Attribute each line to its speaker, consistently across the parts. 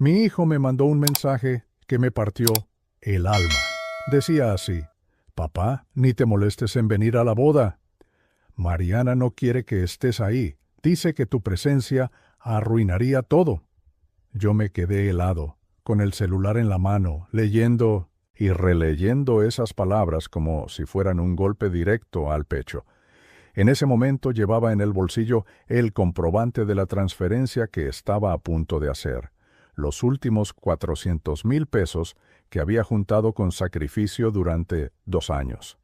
Speaker 1: Mi hijo me mandó un mensaje que me partió el alma. Decía así: «Papá, ni te molestes en venir a la boda. Mariana no quiere que estés ahí. Dice que tu presencia arruinaría todo». Yo me quedé helado, con el celular en la mano, leyendo y releyendo esas palabras como si fueran un golpe directo al pecho. En ese momento llevaba en el bolsillo el comprobante de la transferencia que estaba a punto de hacer, los últimos 400,000 pesos que había juntado con sacrificio durante 2 años.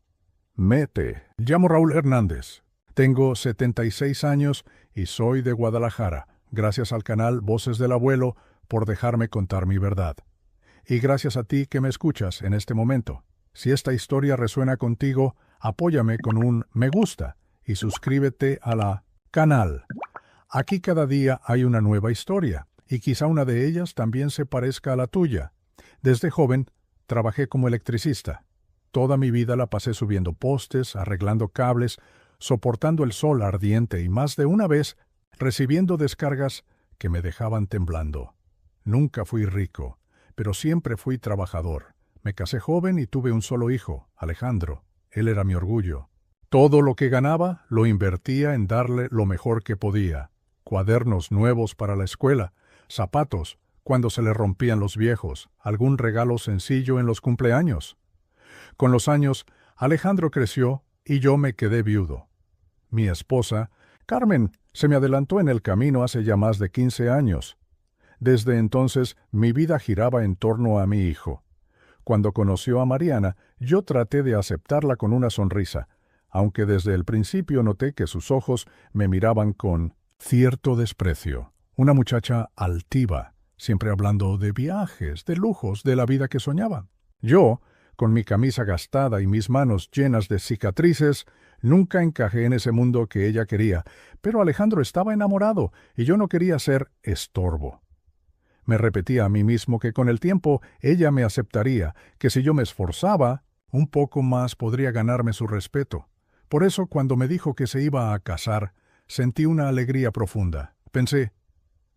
Speaker 1: Llamo Raúl Hernández. Tengo 76 años y soy de Guadalajara, gracias al canal Voces del Abuelo por dejarme contar mi verdad. Y gracias a ti que me escuchas en este momento. Si esta historia resuena contigo, apóyame con un me gusta y suscríbete a la canal. Aquí cada día hay una nueva historia, y quizá una de ellas también se parezca a la tuya. Desde joven, trabajé como electricista. Toda mi vida la pasé subiendo postes, arreglando cables, soportando el sol ardiente y más de una vez recibiendo descargas que me dejaban temblando. Nunca fui rico, pero siempre fui trabajador. Me casé joven y tuve un solo hijo, Alejandro. Él era mi orgullo. Todo lo que ganaba lo invertía en darle lo mejor que podía. Cuadernos nuevos para la escuela, zapatos cuando se le rompían los viejos, algún regalo sencillo en los cumpleaños. Con los años, Alejandro creció y yo me quedé viudo. Mi esposa, Carmen, se me adelantó en el camino hace ya más de 15 años. Desde entonces, mi vida giraba en torno a mi hijo. Cuando conoció a Mariana, yo traté de aceptarla con una sonrisa, aunque desde el principio noté que sus ojos me miraban con cierto desprecio. Una muchacha altiva, siempre hablando de viajes, de lujos, de la vida que soñaba. Yo, con mi camisa gastada y mis manos llenas de cicatrices, nunca encajé en ese mundo que ella quería, pero Alejandro estaba enamorado y yo no quería ser estorbo. Me repetía a mí mismo que con el tiempo ella me aceptaría, que si yo me esforzaba, un poco más podría ganarme su respeto. Por eso, cuando me dijo que se iba a casar, sentí una alegría profunda. Pensé,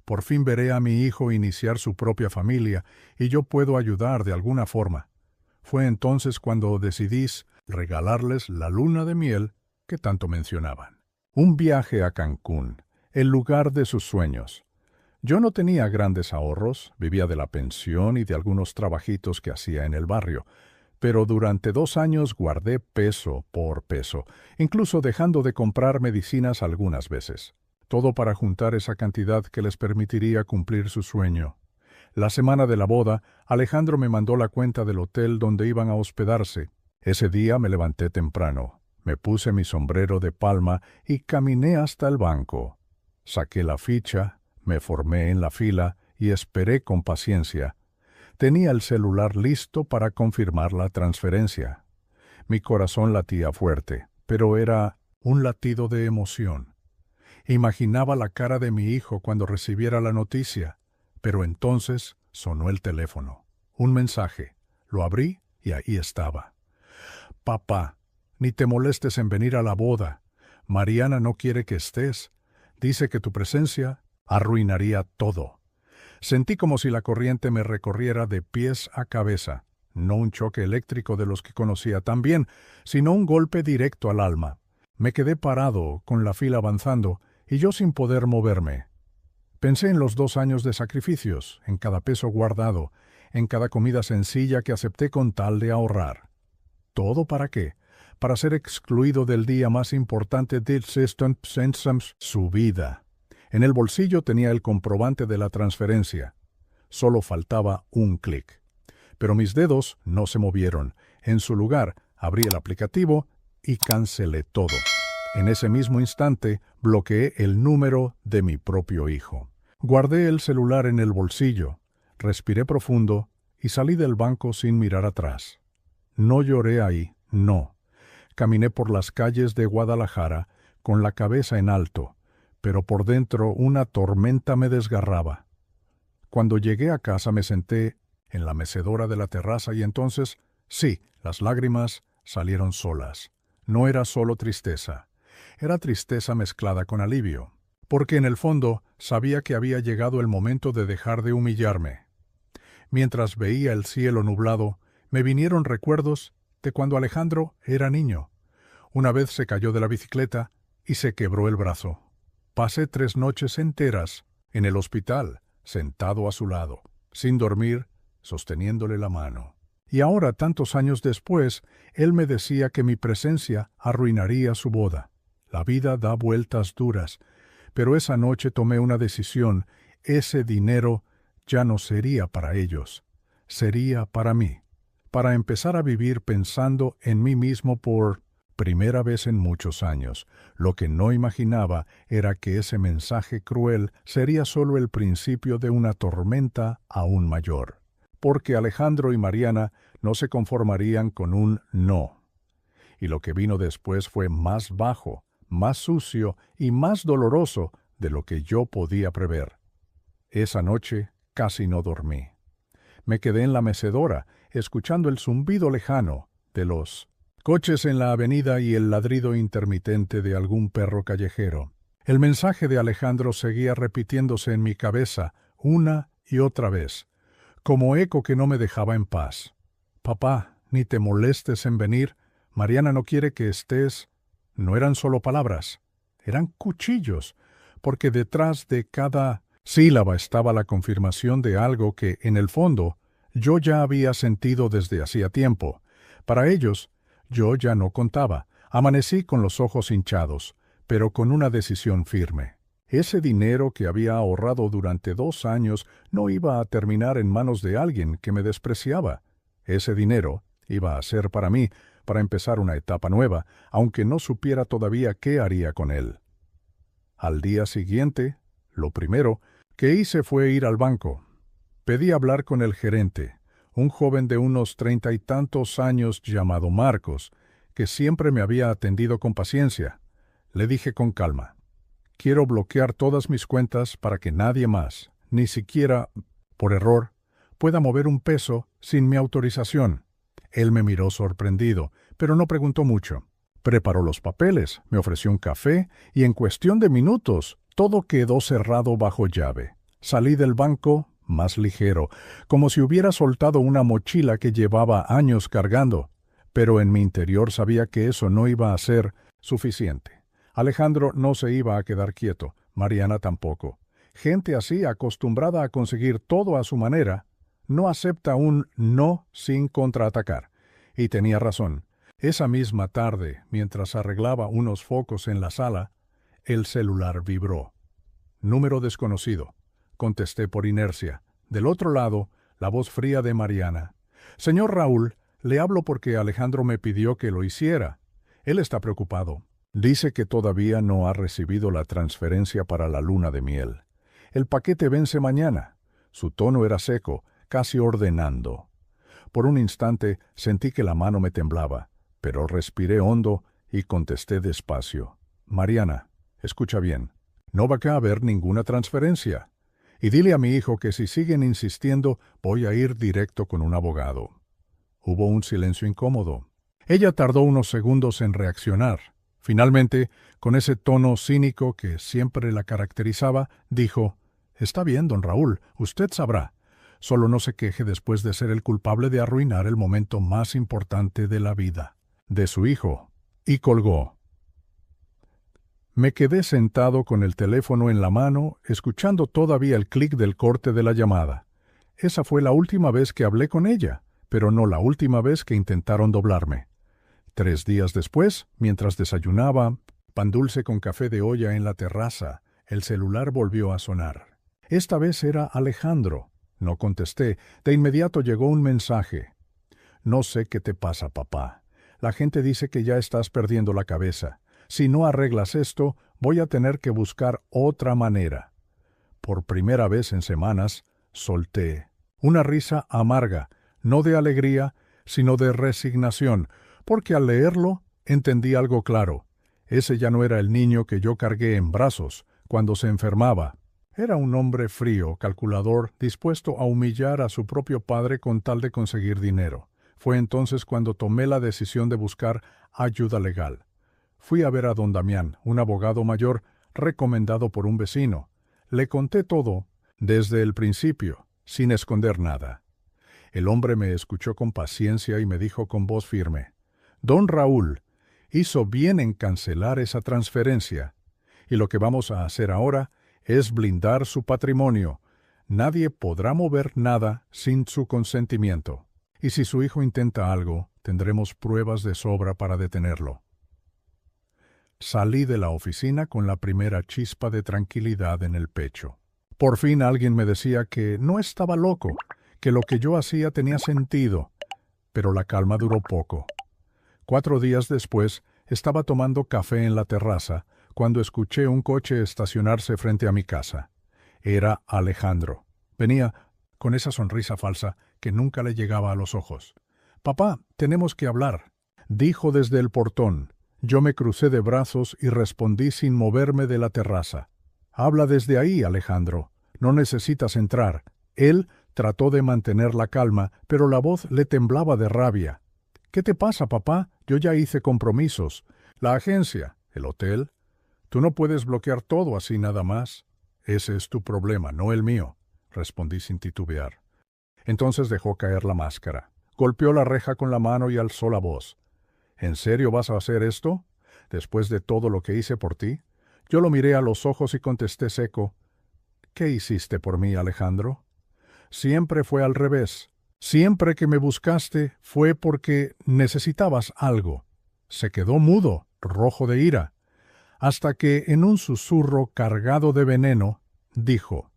Speaker 1: por fin veré a mi hijo iniciar su propia familia y yo puedo ayudar de alguna forma. Fue entonces cuando decidí regalarles la luna de miel que tanto mencionaban. Un viaje a Cancún, el lugar de sus sueños. Yo no tenía grandes ahorros, vivía de la pensión y de algunos trabajitos que hacía en el barrio, pero durante 2 años guardé peso por peso, incluso dejando de comprar medicinas algunas veces. Todo para juntar esa cantidad que les permitiría cumplir su sueño. La semana de la boda, Alejandro me mandó la cuenta del hotel donde iban a hospedarse. Ese día me levanté temprano, me puse mi sombrero de palma y caminé hasta el banco. Saqué la ficha, me formé en la fila y esperé con paciencia. Tenía el celular listo para confirmar la transferencia. Mi corazón latía fuerte, pero era un latido de emoción. Imaginaba la cara de mi hijo cuando recibiera la noticia, pero entonces sonó el teléfono. Un mensaje. Lo abrí y ahí estaba. «Papá, ni te molestes en venir a la boda. Mariana no quiere que estés. Dice que tu presencia arruinaría todo». Sentí como si la corriente me recorriera de pies a cabeza. No un choque eléctrico de los que conocía tan bien, sino un golpe directo al alma. Me quedé parado, con la fila avanzando, y yo sin poder moverme. Pensé en los 2 años de sacrificios, en cada peso guardado, en cada comida sencilla que acepté con tal de ahorrar. ¿Todo para qué? Para ser excluido del día más importante de su vida. En el bolsillo tenía el comprobante de la transferencia. Solo faltaba un clic. Pero mis dedos no se movieron. En su lugar, abrí el aplicativo y cancelé todo. En ese mismo instante, bloqueé el número de mi propio hijo. Guardé el celular en el bolsillo, respiré profundo y salí del banco sin mirar atrás. No lloré ahí, no. Caminé por las calles de Guadalajara con la cabeza en alto, pero por dentro una tormenta me desgarraba. Cuando llegué a casa me senté en la mecedora de la terraza y entonces, sí, las lágrimas salieron solas. No era solo tristeza, era tristeza mezclada con alivio, porque en el fondo sabía que había llegado el momento de dejar de humillarme. Mientras veía el cielo nublado, me vinieron recuerdos de cuando Alejandro era niño. Una vez se cayó de la bicicleta y se quebró el brazo. Pasé 3 noches enteras en el hospital, sentado a su lado, sin dormir, sosteniéndole la mano. Y ahora, tantos años después, él me decía que mi presencia arruinaría su boda. La vida da vueltas duras, pero esa noche tomé una decisión. Ese dinero ya no sería para ellos, sería para mí, para empezar a vivir pensando en mí mismo por primera vez en muchos años. Lo que no imaginaba era que ese mensaje cruel sería solo el principio de una tormenta aún mayor, porque Alejandro y Mariana no se conformarían con un no. Y lo que vino después fue más bajo, más sucio y más doloroso de lo que yo podía prever. Esa noche casi no dormí. Me quedé en la mecedora, escuchando el zumbido lejano de los coches en la avenida y el ladrido intermitente de algún perro callejero. El mensaje de Alejandro seguía repitiéndose en mi cabeza una y otra vez, como eco que no me dejaba en paz. Papá, ni te molestes en venir. Mariana no quiere que estés. No eran solo palabras, eran cuchillos, porque detrás de cada sílaba estaba la confirmación de algo que, en el fondo, yo ya había sentido desde hacía tiempo. Para ellos, yo ya no contaba. Amanecí con los ojos hinchados, pero con una decisión firme. Ese dinero que había ahorrado durante 2 años no iba a terminar en manos de alguien que me despreciaba. Ese dinero iba a ser para mí, para empezar una etapa nueva, aunque no supiera todavía qué haría con él. Al día siguiente, lo primero que hice fue ir al banco. Pedí hablar con el gerente, un joven de unos 30 y tantos años llamado Marcos, que siempre me había atendido con paciencia. Le dije con calma: quiero bloquear todas mis cuentas para que nadie más, ni siquiera por error, pueda mover un peso sin mi autorización. Él me miró sorprendido, pero no preguntó mucho. Preparó los papeles, me ofreció un café y en cuestión de minutos todo quedó cerrado bajo llave. Salí del banco más ligero, como si hubiera soltado una mochila que llevaba años cargando, pero en mi interior sabía que eso no iba a ser suficiente. Alejandro no se iba a quedar quieto, Mariana tampoco. Gente así, acostumbrada a conseguir todo a su manera, no acepta un no sin contraatacar. Y tenía razón. Esa misma tarde, mientras arreglaba unos focos en la sala, el celular vibró. Número desconocido. Contesté por inercia. Del otro lado, la voz fría de Mariana. Señor Raúl, le hablo porque Alejandro me pidió que lo hiciera. Él está preocupado. Dice que todavía no ha recibido la transferencia para la luna de miel. El paquete vence mañana. Su tono era seco, casi ordenando. Por un instante sentí que la mano me temblaba, pero respiré hondo y contesté despacio. Mariana, escucha bien. No va a haber ninguna transferencia. Y dile a mi hijo que si siguen insistiendo, voy a ir directo con un abogado. Hubo un silencio incómodo. Ella tardó unos segundos en reaccionar. Finalmente, con ese tono cínico que siempre la caracterizaba, dijo: «Está bien, don Raúl, usted sabrá. Solo no se queje después de ser el culpable de arruinar el momento más importante de la vida de su hijo». Y colgó. Me quedé sentado con el teléfono en la mano, escuchando todavía el clic del corte de la llamada. Esa fue la última vez que hablé con ella, pero no la última vez que intentaron doblarme. 3 días después, mientras desayunaba, pan dulce con café de olla en la terraza, el celular volvió a sonar. Esta vez era Alejandro. No contesté. De inmediato llegó un mensaje. «No sé qué te pasa, papá. La gente dice que ya estás perdiendo la cabeza. Si no arreglas esto, voy a tener que buscar otra manera». Por primera vez en semanas, solté una risa amarga, no de alegría, sino de resignación, porque al leerlo entendí algo claro. Ese ya no era el niño que yo cargué en brazos cuando se enfermaba. Era un hombre frío, calculador, dispuesto a humillar a su propio padre con tal de conseguir dinero. Fue entonces cuando tomé la decisión de buscar ayuda legal. Fui a ver a don Damián, un abogado mayor, recomendado por un vecino. Le conté todo, desde el principio, sin esconder nada. El hombre me escuchó con paciencia y me dijo con voz firme: «Don Raúl, hizo bien en cancelar esa transferencia. Y lo que vamos a hacer ahora es blindar su patrimonio. Nadie podrá mover nada sin su consentimiento. Y si su hijo intenta algo, tendremos pruebas de sobra para detenerlo». Salí de la oficina con la primera chispa de tranquilidad en el pecho. Por fin alguien me decía que no estaba loco, que lo que yo hacía tenía sentido, pero la calma duró poco. 4 días después, estaba tomando café en la terraza cuando escuché un coche estacionarse frente a mi casa. Era Alejandro. Venía con esa sonrisa falsa que nunca le llegaba a los ojos. «Papá, tenemos que hablar», dijo desde el portón. Yo me crucé de brazos y respondí sin moverme de la terraza: «Habla desde ahí, Alejandro. No necesitas entrar». Él trató de mantener la calma, pero la voz le temblaba de rabia. «¿Qué te pasa, papá? Yo ya hice compromisos. La agencia, el hotel. Tú no puedes bloquear todo así nada más». «Ese es tu problema, no el mío», respondí sin titubear. Entonces dejó caer la máscara. Golpeó la reja con la mano y alzó la voz: «¿En serio vas a hacer esto? ¿Después de todo lo que hice por ti?». Yo lo miré a los ojos y contesté seco: «¿Qué hiciste por mí, Alejandro?». «Siempre fue al revés. Siempre que me buscaste fue porque necesitabas algo». Se quedó mudo, rojo de ira, hasta que, en un susurro cargado de veneno, dijo: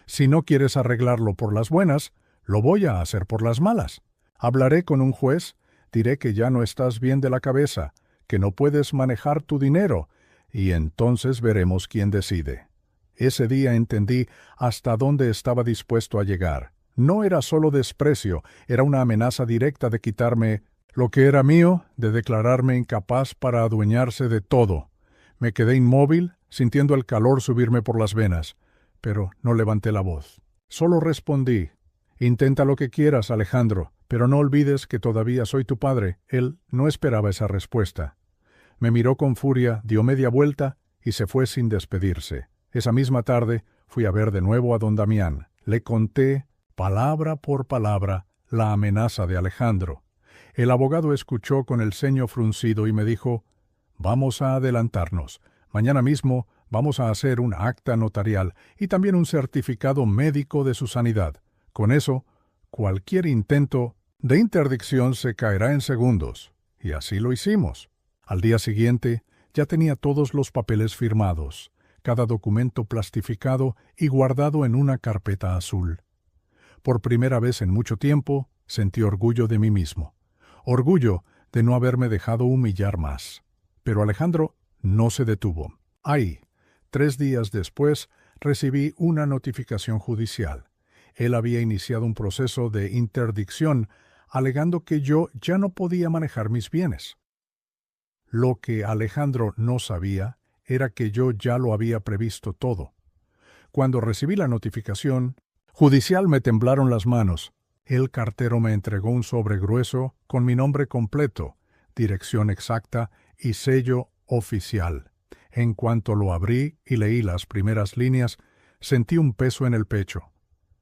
Speaker 1: «Si no quieres arreglarlo por las buenas, lo voy a hacer por las malas. Hablaré con un juez, diré que ya no estás bien de la cabeza, que no puedes manejar tu dinero, y entonces veremos quién decide». Ese día entendí hasta dónde estaba dispuesto a llegar. No era solo desprecio, era una amenaza directa de quitarme lo que era mío, de declararme incapaz para adueñarse de todo. Me quedé inmóvil, sintiendo el calor subirme por las venas, pero no levanté la voz. Solo respondí: «Intenta lo que quieras, Alejandro, pero no olvides que todavía soy tu padre». Él no esperaba esa respuesta. Me miró con furia, dio media vuelta y se fue sin despedirse. Esa misma tarde fui a ver de nuevo a don Damián. Le conté, palabra por palabra, la amenaza de Alejandro. El abogado escuchó con el ceño fruncido y me dijo: «Vamos a adelantarnos. Mañana mismo vamos a hacer un acta notarial y también un certificado médico de su sanidad. Con eso, cualquier intento de interdicción se caerá en segundos». Y así lo hicimos. Al día siguiente ya tenía todos los papeles firmados, cada documento plastificado y guardado en una carpeta azul. Por primera vez en mucho tiempo sentí orgullo de mí mismo. Orgullo de no haberme dejado humillar más. Pero Alejandro no se detuvo. 3 días después recibí una notificación judicial. Él había iniciado un proceso de interdicción, alegando que yo ya no podía manejar mis bienes. Lo que Alejandro no sabía era que yo ya lo había previsto todo. Cuando recibí la notificación judicial me temblaron las manos. El cartero me entregó un sobre grueso con mi nombre completo, dirección exacta y sello oficial. En cuanto lo abrí y leí las primeras líneas, sentí un peso en el pecho.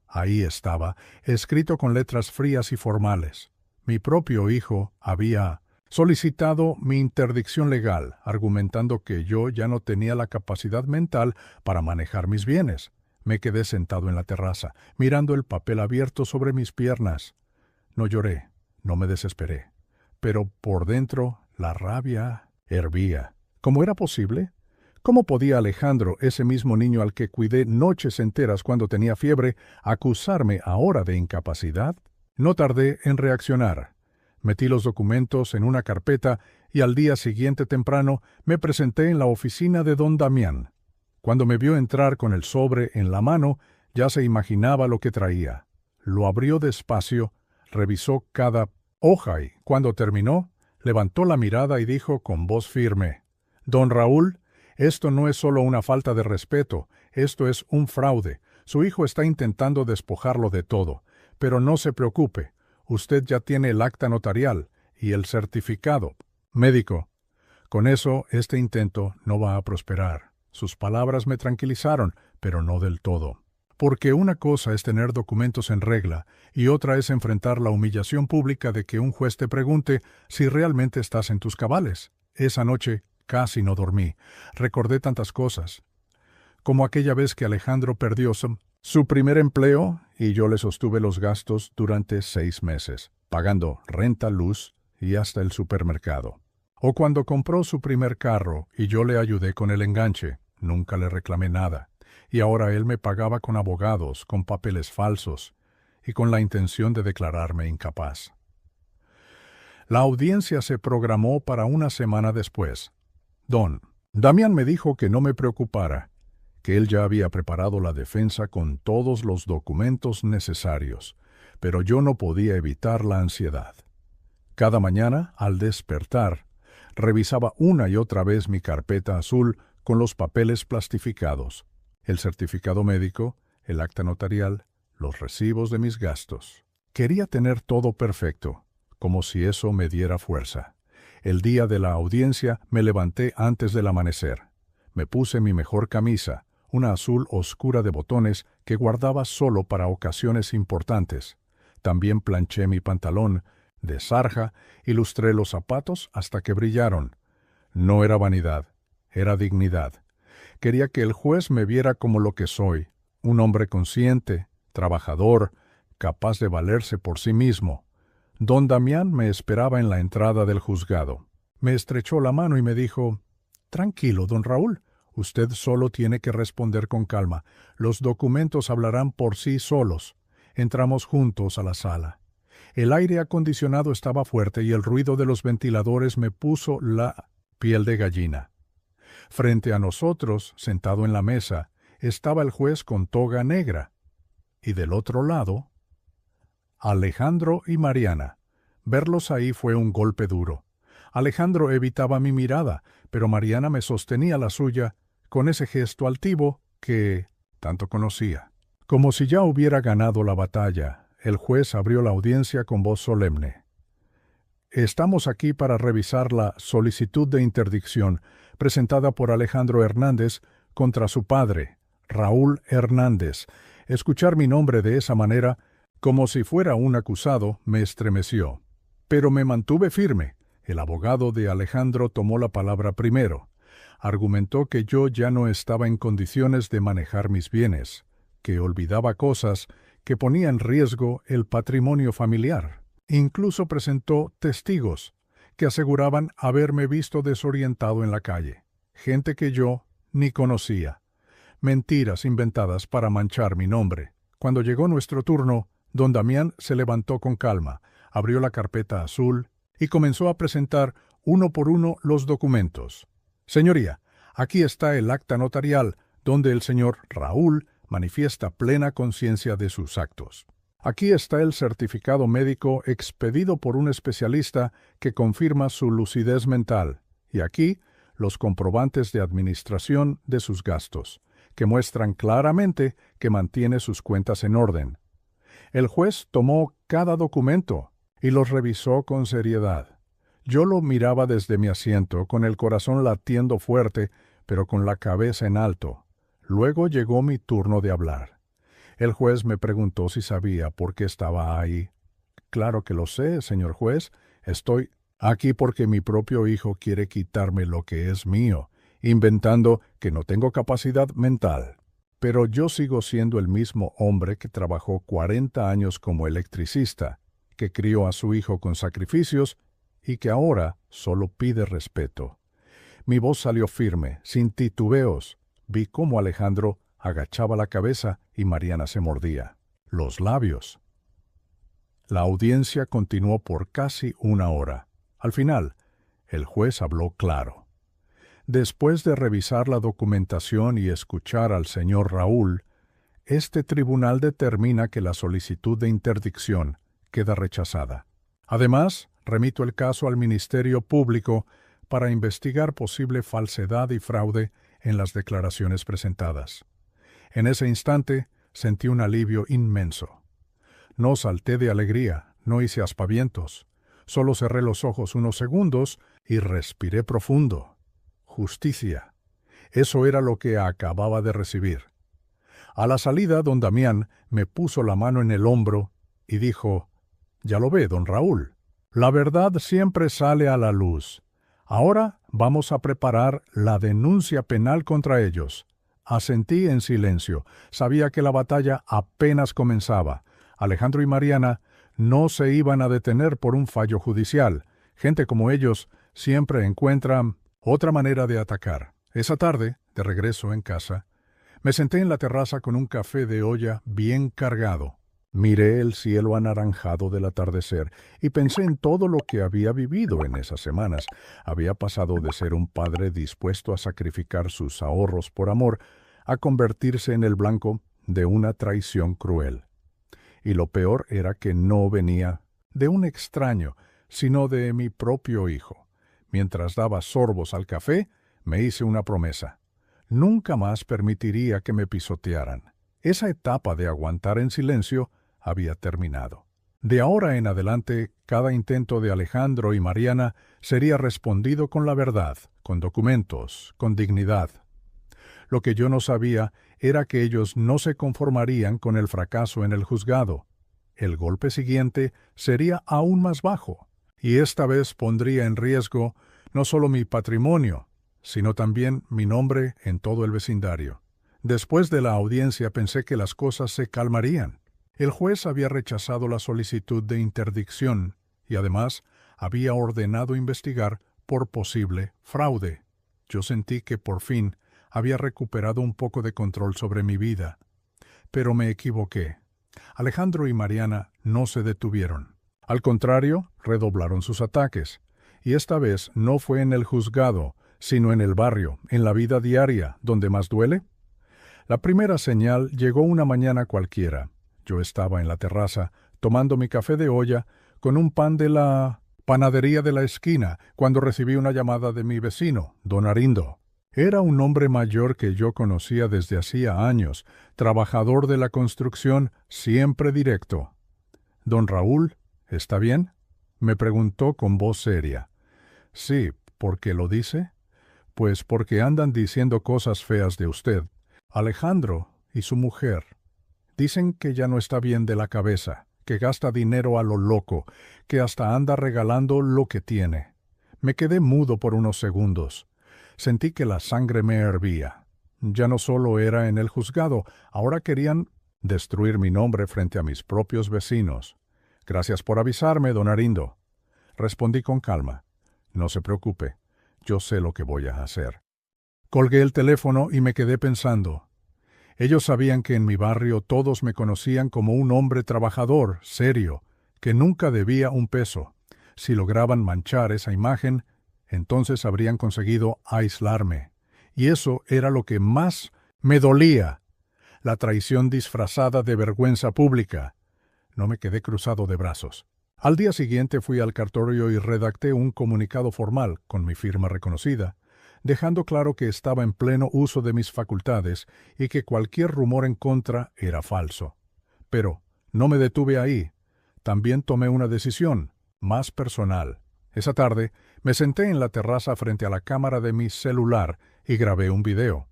Speaker 1: Ahí estaba, escrito con letras frías y formales. Mi propio hijo había solicitado mi interdicción legal, argumentando que yo ya no tenía la capacidad mental para manejar mis bienes. Me quedé sentado en la terraza, mirando el papel abierto sobre mis piernas. No lloré, no me desesperé, pero por dentro la rabia hervía. ¿Cómo era posible? ¿Cómo podía Alejandro, ese mismo niño al que cuidé noches enteras cuando tenía fiebre, acusarme ahora de incapacidad? No tardé en reaccionar. Metí los documentos en una carpeta y al día siguiente temprano me presenté en la oficina de don Damián. Cuando me vio entrar con el sobre en la mano, ya se imaginaba lo que traía. Lo abrió despacio, revisó cada hoja y, cuando terminó, levantó la mirada y dijo con voz firme: «Don Raúl, esto no es solo una falta de respeto, esto es un fraude. Su hijo está intentando despojarlo de todo. Pero no se preocupe, usted ya tiene el acta notarial y el certificado médico. Con eso, este intento no va a prosperar». Sus palabras me tranquilizaron, pero no del todo. Porque una cosa es tener documentos en regla y otra es enfrentar la humillación pública de que un juez te pregunte si realmente estás en tus cabales. Esa noche casi no dormí. Recordé tantas cosas. Como aquella vez que Alejandro perdió su primer empleo y yo le sostuve los gastos durante 6 meses, pagando renta, luz y hasta el supermercado. O cuando compró su primer carro y yo le ayudé con el enganche. Nunca le reclamé nada. Y ahora él me pagaba con abogados, con papeles falsos y con la intención de declararme incapaz. La audiencia se programó para una semana después. Don Damián me dijo que no me preocupara, que él ya había preparado la defensa con todos los documentos necesarios, pero yo no podía evitar la ansiedad. Cada mañana, al despertar, revisaba una y otra vez mi carpeta azul con los papeles plastificados, el certificado médico, el acta notarial, los recibos de mis gastos. Quería tener todo perfecto, como si eso me diera fuerza. El día de la audiencia me levanté antes del amanecer. Me puse mi mejor camisa, una azul oscura de botones que guardaba solo para ocasiones importantes. También planché mi pantalón de sarja y lustré los zapatos hasta que brillaron. No era vanidad, era dignidad. Quería que el juez me viera como lo que soy, un hombre consciente, trabajador, capaz de valerse por sí mismo. Don Damián me esperaba en la entrada del juzgado. Me estrechó la mano y me dijo: «Tranquilo, don Raúl, usted solo tiene que responder con calma. Los documentos hablarán por sí solos». Entramos juntos a la sala. El aire acondicionado estaba fuerte y el ruido de los ventiladores me puso la piel de gallina. Frente a nosotros, sentado en la mesa, estaba el juez con toga negra. Y del otro lado, Alejandro y Mariana. Verlos ahí fue un golpe duro. Alejandro evitaba mi mirada, pero Mariana me sostenía la suya con ese gesto altivo que tanto conocía. Como si ya hubiera ganado la batalla, el juez abrió la audiencia con voz solemne. «Estamos aquí para revisar la solicitud de interdicción presentada por Alejandro Hernández contra su padre, Raúl Hernández». Escuchar mi nombre de esa manera, como si fuera un acusado, me estremeció. Pero me mantuve firme. El abogado de Alejandro tomó la palabra primero. Argumentó que yo ya no estaba en condiciones de manejar mis bienes, que olvidaba cosas que ponía en riesgo el patrimonio familiar. Incluso presentó testigos que aseguraban haberme visto desorientado en la calle, gente que yo ni conocía. Mentiras inventadas para manchar mi nombre. Cuando llegó nuestro turno, don Damián se levantó con calma, abrió la carpeta azul y comenzó a presentar uno por uno los documentos. «Señoría, aquí está el acta notarial donde el señor Raúl manifiesta plena conciencia de sus actos. Aquí está el certificado médico expedido por un especialista que confirma su lucidez mental. Y aquí los comprobantes de administración de sus gastos, que muestran claramente que mantiene sus cuentas en orden». El juez tomó cada documento y los revisó con seriedad. Yo lo miraba desde mi asiento, con el corazón latiendo fuerte, pero con la cabeza en alto. Luego llegó mi turno de hablar. El juez me preguntó si sabía por qué estaba ahí. «Claro que lo sé, señor juez. Estoy aquí porque mi propio hijo quiere quitarme lo que es mío, inventando que no tengo capacidad mental. Pero yo sigo siendo el mismo hombre que trabajó 40 años como electricista, que crió a su hijo con sacrificios y que ahora solo pide respeto». Mi voz salió firme, sin titubeos. Vi cómo Alejandro agachaba la cabeza y Mariana se mordía los labios. La audiencia continuó por casi una hora. Al final, el juez habló claro. Después de revisar la documentación y escuchar al señor Raúl, este tribunal determina que la solicitud de interdicción queda rechazada. Además, remito el caso al Ministerio Público para investigar posible falsedad y fraude en las declaraciones presentadas. En ese instante sentí un alivio inmenso. No salté de alegría, no hice aspavientos. Solo cerré los ojos unos segundos y respiré profundo. Justicia. Eso era lo que acababa de recibir. A la salida, don Damián me puso la mano en el hombro y dijo: «Ya lo ve, don Raúl. La verdad siempre sale a la luz. Ahora vamos a preparar la denuncia penal contra ellos». Asentí en silencio. Sabía que la batalla apenas comenzaba. Alejandro y Mariana no se iban a detener por un fallo judicial. Gente como ellos siempre encuentran otra manera de atacar. Esa tarde, de regreso en casa, me senté en la terraza con un café de olla bien cargado. Miré el cielo anaranjado del atardecer y pensé en todo lo que había vivido en esas semanas. Había pasado de ser un padre dispuesto a sacrificar sus ahorros por amor a convertirse en el blanco de una traición cruel. Y lo peor era que no venía de un extraño, sino de mi propio hijo. Mientras daba sorbos al café, me hice una promesa. Nunca más permitiría que me pisotearan. Esa etapa de aguantar en silencio había terminado. De ahora en adelante, cada intento de Alejandro y Mariana sería respondido con la verdad, con documentos, con dignidad. Lo que yo no sabía era que ellos no se conformarían con el fracaso en el juzgado. El golpe siguiente sería aún más bajo, y esta vez pondría en riesgo no solo mi patrimonio, sino también mi nombre en todo el vecindario. Después de la audiencia pensé que las cosas se calmarían. El juez había rechazado la solicitud de interdicción y además había ordenado investigar por posible fraude. Yo sentí que por fin había recuperado un poco de control sobre mi vida. Pero me equivoqué. Alejandro y Mariana no se detuvieron. Al contrario, redoblaron sus ataques. Y esta vez no fue en el juzgado, sino en el barrio, en la vida diaria, donde más duele. La primera señal llegó una mañana cualquiera. Yo estaba en la terraza, tomando mi café de olla, con un pan de la panadería de la esquina, cuando recibí una llamada de mi vecino, don Arindo. Era un hombre mayor que yo conocía desde hacía años, trabajador de la construcción, siempre directo. «Don Raúl, ¿está bien?», me preguntó con voz seria. «Sí, ¿por qué lo dice?». «Pues porque andan diciendo cosas feas de usted. Alejandro y su mujer. Dicen que ya no está bien de la cabeza, que gasta dinero a lo loco, que hasta anda regalando lo que tiene». Me quedé mudo por unos segundos. Sentí que la sangre me hervía. Ya no solo era en el juzgado, ahora querían destruir mi nombre frente a mis propios vecinos. «Gracias por avisarme, don Arindo», respondí con calma. «No se preocupe, yo sé lo que voy a hacer». Colgué el teléfono y me quedé pensando. Ellos sabían que en mi barrio todos me conocían como un hombre trabajador, serio, que nunca debía un peso. Si lograban manchar esa imagen, entonces habrían conseguido aislarme. Y eso era lo que más me dolía, la traición disfrazada de vergüenza pública. No me quedé cruzado de brazos. Al día siguiente fui al cartorio y redacté un comunicado formal, con mi firma reconocida, dejando claro que estaba en pleno uso de mis facultades y que cualquier rumor en contra era falso. Pero no me detuve ahí. También tomé una decisión, más personal. Esa tarde me senté en la terraza frente a la cámara de mi celular y grabé un video.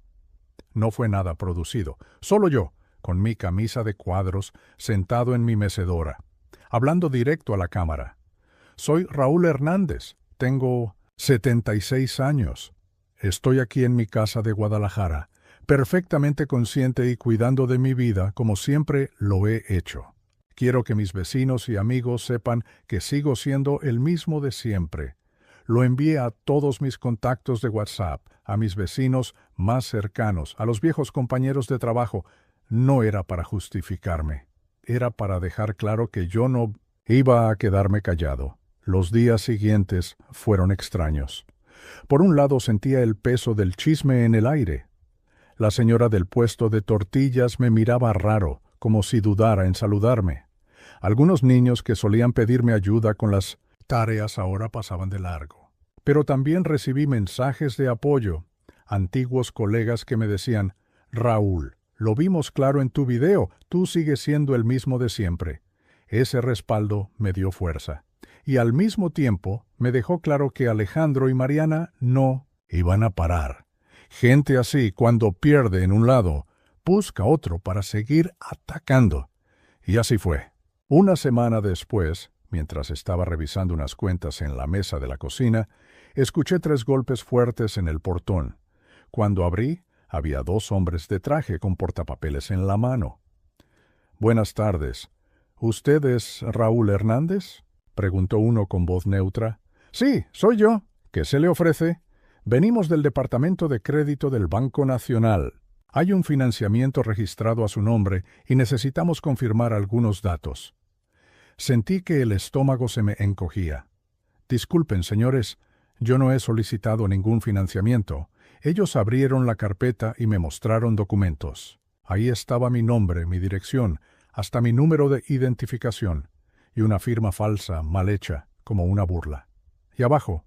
Speaker 1: No fue nada producido, solo yo, con mi camisa de cuadros, sentado en mi mecedora, hablando directo a la cámara. «Soy Raúl Hernández, tengo 76 años. Estoy aquí en mi casa de Guadalajara, perfectamente consciente y cuidando de mi vida como siempre lo he hecho. Quiero que mis vecinos y amigos sepan que sigo siendo el mismo de siempre. Lo envié a todos mis contactos de WhatsApp, a mis vecinos más cercanos, a los viejos compañeros de trabajo. No era para justificarme, era para dejar claro que yo no iba a quedarme callado». Los días siguientes fueron extraños. Por un lado sentía el peso del chisme en el aire. La señora del puesto de tortillas me miraba raro, como si dudara en saludarme. Algunos niños que solían pedirme ayuda con las tareas ahora pasaban de largo. Pero también recibí mensajes de apoyo, antiguos colegas que me decían: «Raúl, lo vimos claro en tu video, tú sigues siendo el mismo de siempre». Ese respaldo me dio fuerza. Y al mismo tiempo me dejó claro que Alejandro y Mariana no iban a parar. Gente así, cuando pierde en un lado, busca otro para seguir atacando. Y así fue. Una semana después, mientras estaba revisando unas cuentas en la mesa de la cocina, escuché 3 golpes fuertes en el portón. Cuando abrí, había 2 hombres de traje con portapapeles en la mano. «Buenas tardes. ¿Usted es Raúl Hernández?», preguntó uno con voz neutra. «Sí, soy yo. ¿Qué se le ofrece?» «Venimos del Departamento de Crédito del Banco Nacional. Hay un financiamiento registrado a su nombre y necesitamos confirmar algunos datos». Sentí que el estómago se me encogía. «Disculpen, señores, yo no he solicitado ningún financiamiento». Ellos abrieron la carpeta y me mostraron documentos. Ahí estaba mi nombre, mi dirección, hasta mi número de identificación, y una firma falsa, mal hecha, como una burla. Y abajo,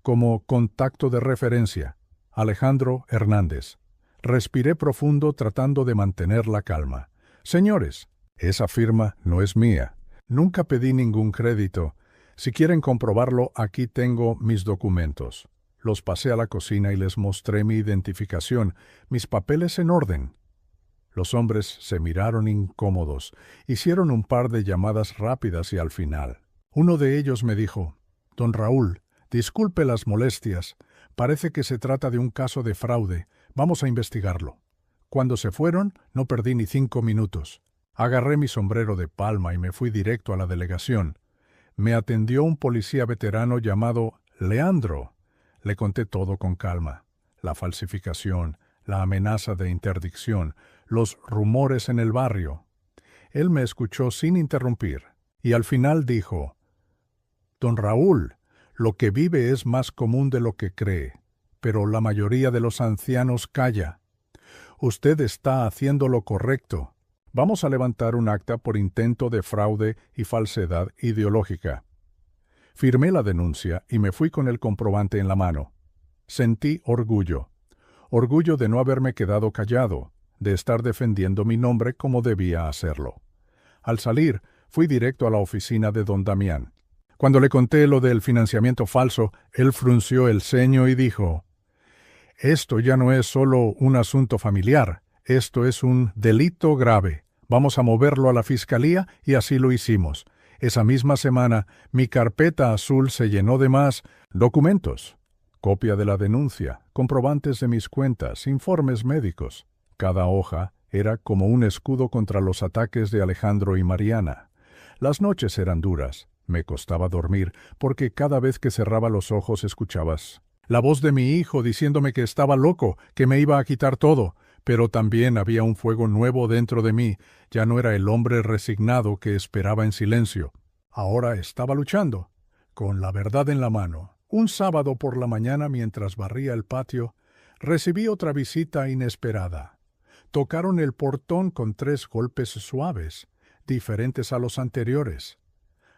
Speaker 1: como contacto de referencia, Alejandro Hernández. Respiré profundo tratando de mantener la calma. «Señores, esa firma no es mía. Nunca pedí ningún crédito. Si quieren comprobarlo, aquí tengo mis documentos». Los pasé a la cocina y les mostré mi identificación, mis papeles en orden. Los hombres se miraron incómodos, hicieron un par de llamadas rápidas y al final, uno de ellos me dijo: «Don Raúl, disculpe las molestias. Parece que se trata de un caso de fraude. Vamos a investigarlo». Cuando se fueron, no perdí ni 5 minutos. Agarré mi sombrero de palma y me fui directo a la delegación. Me atendió un policía veterano llamado Leandro. Le conté todo con calma: la falsificación, la amenaza de interdicción, los rumores en el barrio. Él me escuchó sin interrumpir, y al final dijo: «Don Raúl, lo que vive es más común de lo que cree, pero la mayoría de los ancianos calla. Usted está haciendo lo correcto. Vamos a levantar un acta por intento de fraude y falsedad ideológica». Firmé la denuncia y me fui con el comprobante en la mano. Sentí orgullo. Orgullo de no haberme quedado callado, de estar defendiendo mi nombre como debía hacerlo. Al salir, fui directo a la oficina de don Damián. Cuando le conté lo del financiamiento falso, él frunció el ceño y dijo: «Esto ya no es solo un asunto familiar, esto es un delito grave. Vamos a moverlo a la fiscalía», y así lo hicimos. Esa misma semana, mi carpeta azul se llenó de más documentos. Copia de la denuncia, comprobantes de mis cuentas, informes médicos. Cada hoja era como un escudo contra los ataques de Alejandro y Mariana. Las noches eran duras. Me costaba dormir, porque cada vez que cerraba los ojos escuchabas la voz de mi hijo diciéndome que estaba loco, que me iba a quitar todo. Pero también había un fuego nuevo dentro de mí. Ya no era el hombre resignado que esperaba en silencio. Ahora estaba luchando, con la verdad en la mano. Un sábado por la mañana, mientras barría el patio, recibí otra visita inesperada. Tocaron el portón con 3 golpes suaves, diferentes a los anteriores.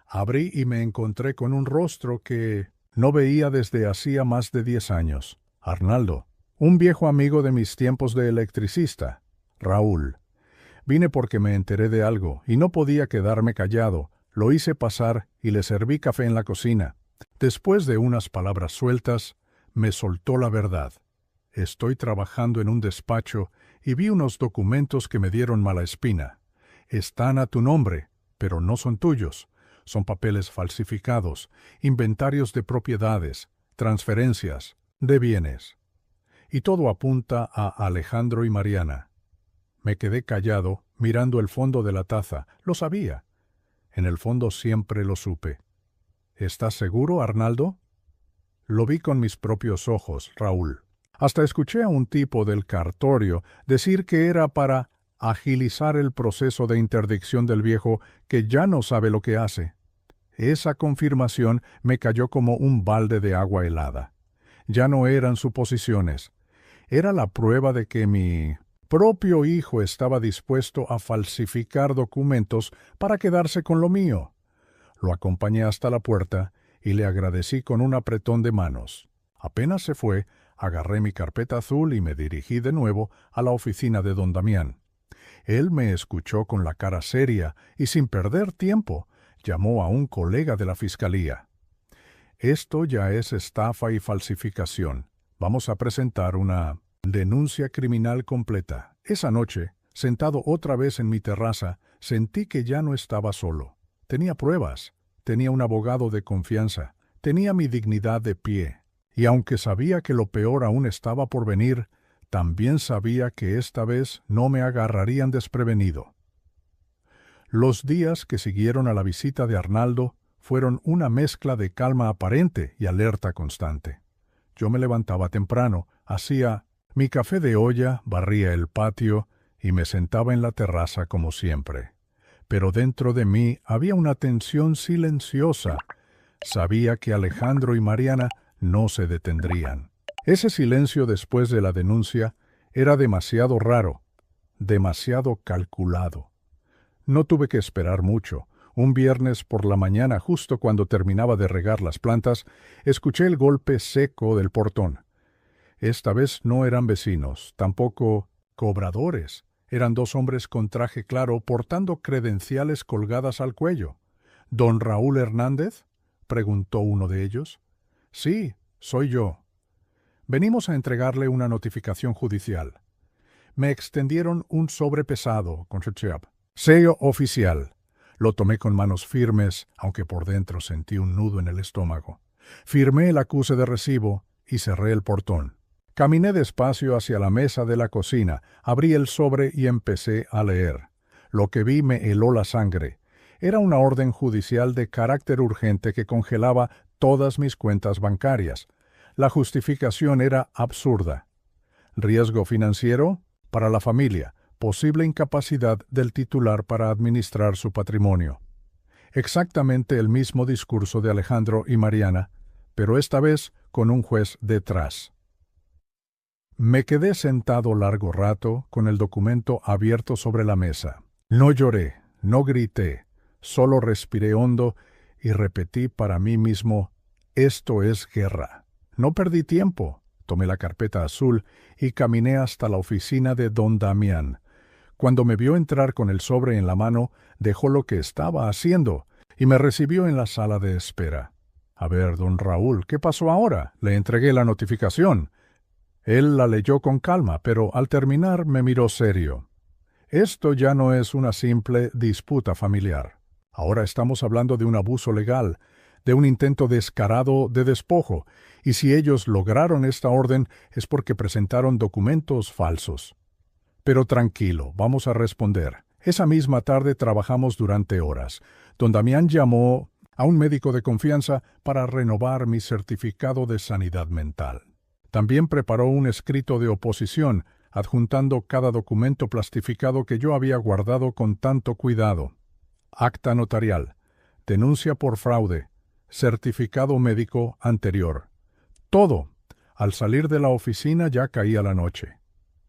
Speaker 1: Abrí y me encontré con un rostro que no veía desde hacía más de 10 años. Arnaldo, un viejo amigo de mis tiempos de electricista. Raúl. Vine porque me enteré de algo y no podía quedarme callado. Lo hice pasar y le serví café en la cocina. Después de unas palabras sueltas, me soltó la verdad. Estoy trabajando en un despacho y vi unos documentos que me dieron mala espina. Están a tu nombre, pero no son tuyos. Son papeles falsificados, inventarios de propiedades, transferencias, de bienes. Y todo apunta a Alejandro y Mariana. Me quedé callado, mirando el fondo de la taza. Lo sabía. En el fondo siempre lo supe. ¿Estás seguro, Arnaldo? Lo vi con mis propios ojos, Raúl. Hasta escuché a un tipo del cartorio decir que era para agilizar el proceso de interdicción del viejo que ya no sabe lo que hace. Esa confirmación me cayó como un balde de agua helada. Ya no eran suposiciones. Era la prueba de que mi propio hijo estaba dispuesto a falsificar documentos para quedarse con lo mío. Lo acompañé hasta la puerta y le agradecí con un apretón de manos. Apenas se fue, agarré mi carpeta azul y me dirigí de nuevo a la oficina de don Damián. Él me escuchó con la cara seria y sin perder tiempo llamó a un colega de la fiscalía. «Esto ya es estafa y falsificación. Vamos a presentar una denuncia criminal completa». Esa noche, Sentado otra vez en mi terraza, sentí que ya no estaba solo. Tenía pruebas, tenía un abogado de confianza, tenía mi dignidad de pie. Y aunque sabía que lo peor aún estaba por venir, también sabía que esta vez no me agarrarían desprevenido. Los días que siguieron a la visita de Arnaldo fueron una mezcla de calma aparente y alerta constante. Yo me levantaba temprano, hacía mi café de olla, barría el patio y me sentaba en la terraza como siempre. Pero dentro de mí había una tensión silenciosa. Sabía que Alejandro y Mariana no se detendrían. Ese silencio después de la denuncia era demasiado raro, demasiado calculado. No tuve que esperar mucho. Un viernes por la mañana, justo cuando terminaba de regar las plantas, escuché el golpe seco del portón. Esta vez no eran vecinos, tampoco cobradores. Eran dos hombres con traje claro portando credenciales colgadas al cuello. ¿Don Raúl Hernández?, preguntó uno de ellos. Sí, soy yo. Venimos a entregarle una notificación judicial. Me extendieron un sobre pesado con su chap. Sello oficial. Lo tomé con manos firmes, aunque por dentro sentí un nudo en el estómago. Firmé el acuse de recibo y cerré el portón. Caminé despacio hacia la mesa de la cocina, abrí el sobre y empecé a leer. Lo que vi me heló la sangre. Era una orden judicial de carácter urgente que congelaba todas mis cuentas bancarias. La justificación era absurda. Riesgo financiero para la familia, posible incapacidad del titular para administrar su patrimonio. Exactamente el mismo discurso de Alejandro y Mariana, pero esta vez con un juez detrás. Me quedé sentado largo rato con el documento abierto sobre la mesa. No lloré, no grité, solo respiré hondo y repetí para mí mismo: esto es guerra. No perdí tiempo. Tomé la carpeta azul y caminé hasta la oficina de don Damián. Cuando me vio entrar con el sobre en la mano, dejó lo que estaba haciendo y me recibió en la sala de espera. A ver, don Raúl, ¿qué pasó ahora? Le entregué la notificación. Él la leyó con calma, pero al terminar me miró serio. Esto ya no es una simple disputa familiar. Ahora estamos hablando de un abuso legal, de un intento descarado de despojo, y si ellos lograron esta orden es porque presentaron documentos falsos. Pero tranquilo, vamos a responder. Esa misma tarde trabajamos durante horas. Don Damián llamó a un médico de confianza para renovar mi certificado de sanidad mental. También preparó un escrito de oposición, adjuntando cada documento plastificado que yo había guardado con tanto cuidado. Acta notarial, denuncia por fraude, certificado médico anterior. Todo. Al salir de la oficina ya caía la noche.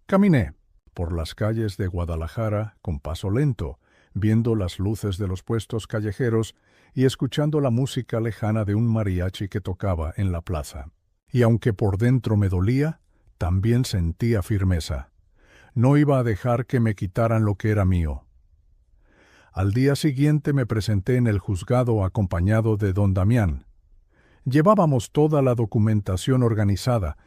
Speaker 1: Caminé por las calles de Guadalajara con paso lento, viendo las luces de los puestos callejeros y escuchando la música lejana de un mariachi que tocaba en la plaza. Y aunque por dentro me dolía, también sentía firmeza. No iba a dejar que me quitaran lo que era mío. Al día siguiente me presenté en el juzgado acompañado de don Damián. Llevábamos toda la documentación organizada.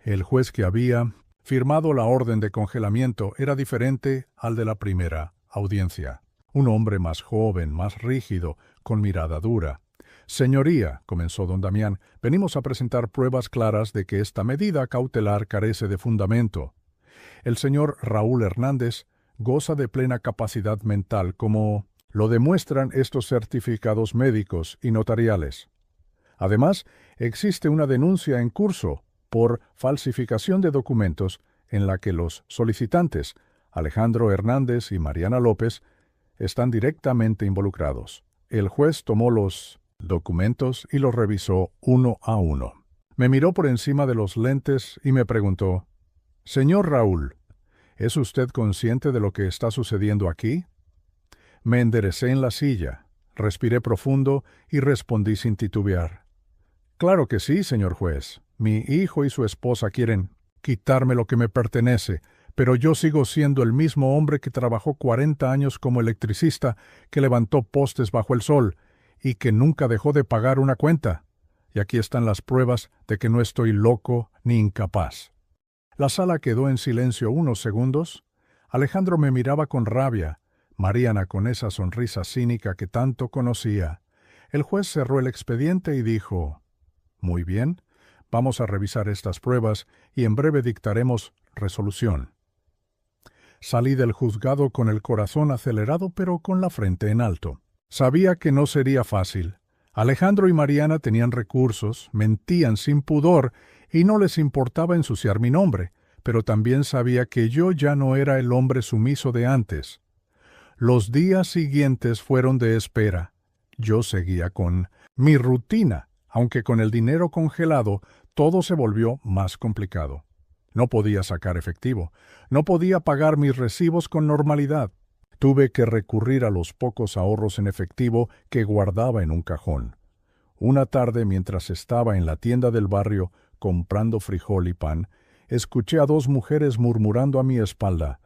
Speaker 1: El juez que había firmado la orden de congelamiento era diferente al de la primera audiencia. Un hombre más joven, más rígido, con mirada dura. Señoría, comenzó don Damián, venimos a presentar pruebas claras de que esta medida cautelar carece de fundamento. El señor Raúl Hernández goza de plena capacidad mental, como lo demuestran estos certificados médicos y notariales. Además, existe una denuncia en curso por falsificación de documentos en la que los solicitantes, Alejandro Hernández y Mariana López, están directamente involucrados. El juez tomó los documentos y los revisó uno a uno. Me miró por encima de los lentes y me preguntó: «Señor Raúl, ¿es usted consciente de lo que está sucediendo aquí?» Me enderecé en la silla, respiré profundo y respondí sin titubear: «Claro que sí, señor juez. Mi hijo y su esposa quieren quitarme lo que me pertenece, pero yo sigo siendo el mismo hombre que trabajó 40 años como electricista, que levantó postes bajo el sol y que nunca dejó de pagar una cuenta. Y aquí están las pruebas de que no estoy loco ni incapaz». La sala quedó en silencio unos segundos. Alejandro me miraba con rabia, Mariana con esa sonrisa cínica que tanto conocía. El juez cerró el expediente y dijo: «Muy bien, vamos a revisar estas pruebas y en breve dictaremos resolución». Salí del juzgado con el corazón acelerado pero con la frente en alto. Sabía que no sería fácil. Alejandro y Mariana tenían recursos, mentían sin pudor y no les importaba ensuciar mi nombre, pero también sabía que yo ya no era el hombre sumiso de antes. Los días siguientes fueron de espera. Yo seguía con mi rutina, aunque con el dinero congelado todo se volvió más complicado. No podía sacar efectivo, no podía pagar mis recibos con normalidad. Tuve que recurrir a los pocos ahorros en efectivo que guardaba en un cajón. Una tarde, mientras estaba en la tienda del barrio comprando frijol y pan, escuché a dos mujeres murmurando a mi espalda: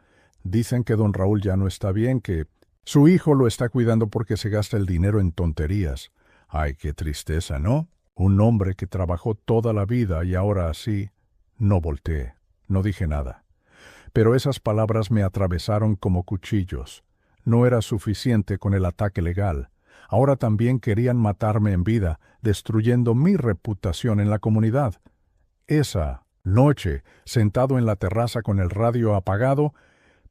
Speaker 1: «Dicen que don Raúl ya no está bien, que su hijo lo está cuidando porque se gasta el dinero en tonterías». Ay, qué tristeza, ¿no? Un hombre que trabajó toda la vida y ahora así. No volteé, no dije nada. Pero esas palabras me atravesaron como cuchillos. No era suficiente con el ataque legal. Ahora también querían matarme en vida, destruyendo mi reputación en la comunidad. Esa noche, sentado en la terraza con el radio apagado,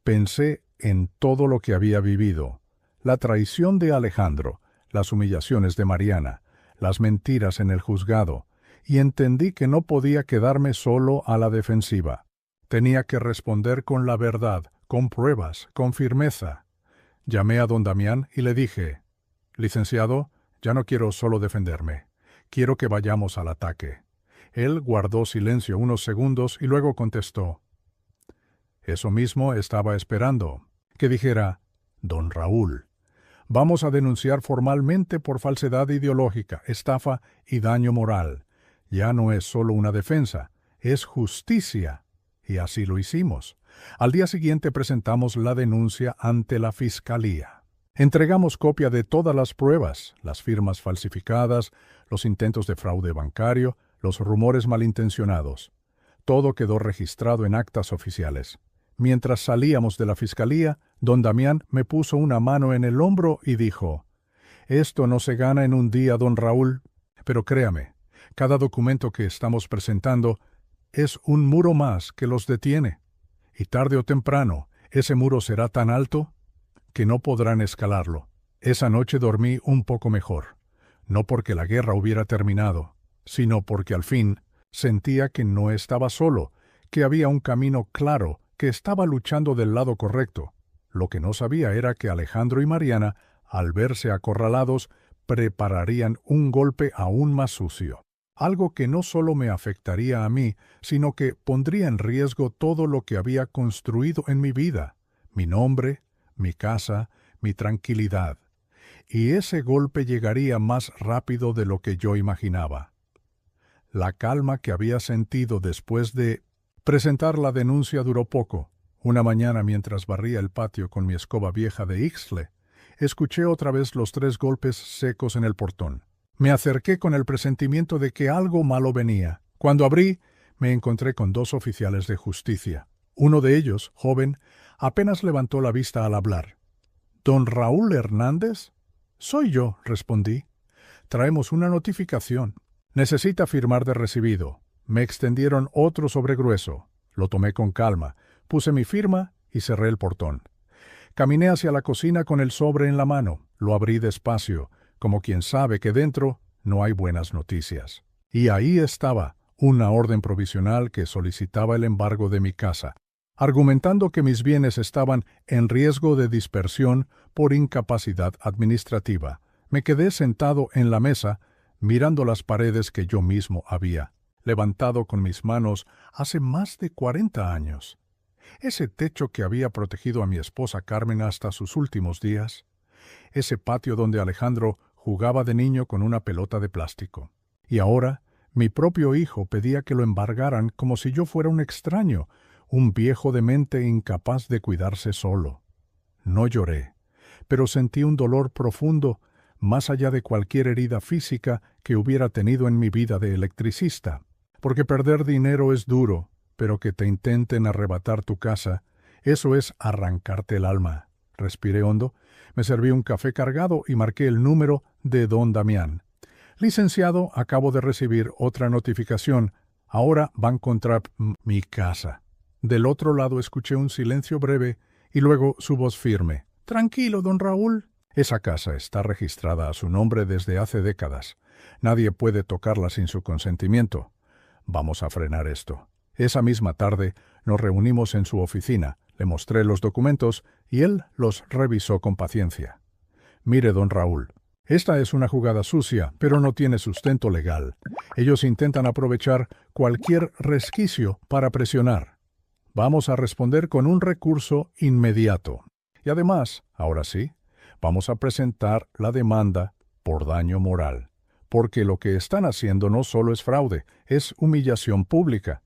Speaker 1: pensé en todo lo que había vivido. La traición de Alejandro, las humillaciones de Mariana, las mentiras en el juzgado, y entendí que no podía quedarme solo a la defensiva. Tenía que responder con la verdad, con pruebas, con firmeza. Llamé a don Damián y le dije: «Licenciado, ya no quiero solo defenderme. Quiero que vayamos al ataque». Él guardó silencio unos segundos y luego contestó: «Eso mismo estaba esperando, que dijera: don Raúl, vamos a denunciar formalmente por falsedad ideológica, estafa y daño moral. Ya no es solo una defensa, es justicia». Y así lo hicimos. Al día siguiente presentamos la denuncia ante la Fiscalía. Entregamos copia de todas las pruebas, las firmas falsificadas, los intentos de fraude bancario, los rumores malintencionados. Todo quedó registrado en actas oficiales. Mientras salíamos de la Fiscalía, don Damián me puso una mano en el hombro y dijo: «Esto no se gana en un día, don Raúl, pero créame, cada documento que estamos presentando es un muro más que los detiene, y tarde o temprano ese muro será tan alto que no podrán escalarlo». Esa noche dormí un poco mejor, no porque la guerra hubiera terminado, sino porque al fin sentía que no estaba solo, que había un camino claro, que estaba luchando del lado correcto. Lo que no sabía era que Alejandro y Mariana, al verse acorralados, prepararían un golpe aún más sucio. Algo que no solo me afectaría a mí, sino que pondría en riesgo todo lo que había construido en mi vida, mi nombre, mi casa, mi tranquilidad. Y ese golpe llegaría más rápido de lo que yo imaginaba. La calma que había sentido después de presentar la denuncia duró poco. Una mañana, mientras barría el patio con mi escoba vieja de Ixtle, escuché otra vez los 3 golpes secos en el portón. Me acerqué con el presentimiento de que algo malo venía. Cuando abrí, me encontré con 2 oficiales de justicia. Uno de ellos, joven, apenas levantó la vista al hablar. «¿Don Raúl Hernández?» «Soy yo», respondí. «Traemos una notificación. Necesita firmar de recibido». Me extendieron otro sobre grueso. Lo tomé con calma, puse mi firma y cerré el portón. Caminé hacia la cocina con el sobre en la mano. Lo abrí despacio, como quien sabe que dentro no hay buenas noticias. Y ahí estaba, una orden provisional que solicitaba el embargo de mi casa, argumentando que mis bienes estaban en riesgo de dispersión por incapacidad administrativa. Me quedé sentado en la mesa, mirando las paredes que yo mismo había levantado con mis manos hace más de 40 años. Ese techo que había protegido a mi esposa Carmen hasta sus últimos días. Ese patio donde Alejandro jugaba de niño con una pelota de plástico. Y ahora, mi propio hijo pedía que lo embargaran como si yo fuera un extraño, un viejo demente incapaz de cuidarse solo. No lloré, pero sentí un dolor profundo, más allá de cualquier herida física que hubiera tenido en mi vida de electricista. Porque perder dinero es duro, pero que te intenten arrebatar tu casa, Eso es arrancarte el alma. Respiré hondo, me serví un café cargado y marqué el número de don Damián. Licenciado, acabo de recibir otra notificación. Ahora van contra mi casa. Del otro lado escuché un silencio breve y luego su voz firme. Tranquilo, don Raúl. Esa casa está registrada a su nombre desde hace décadas. Nadie puede tocarla sin su consentimiento. Vamos a frenar esto. Esa misma tarde nos reunimos en su oficina, le mostré los documentos y él los revisó con paciencia. Mire, don Raúl, esta es una jugada sucia, pero no tiene sustento legal. Ellos intentan aprovechar cualquier resquicio para presionar. Vamos a responder con un recurso inmediato. Y además, ahora sí, vamos a presentar la demanda por daño moral. Porque lo que están haciendo no solo es fraude, es humillación pública.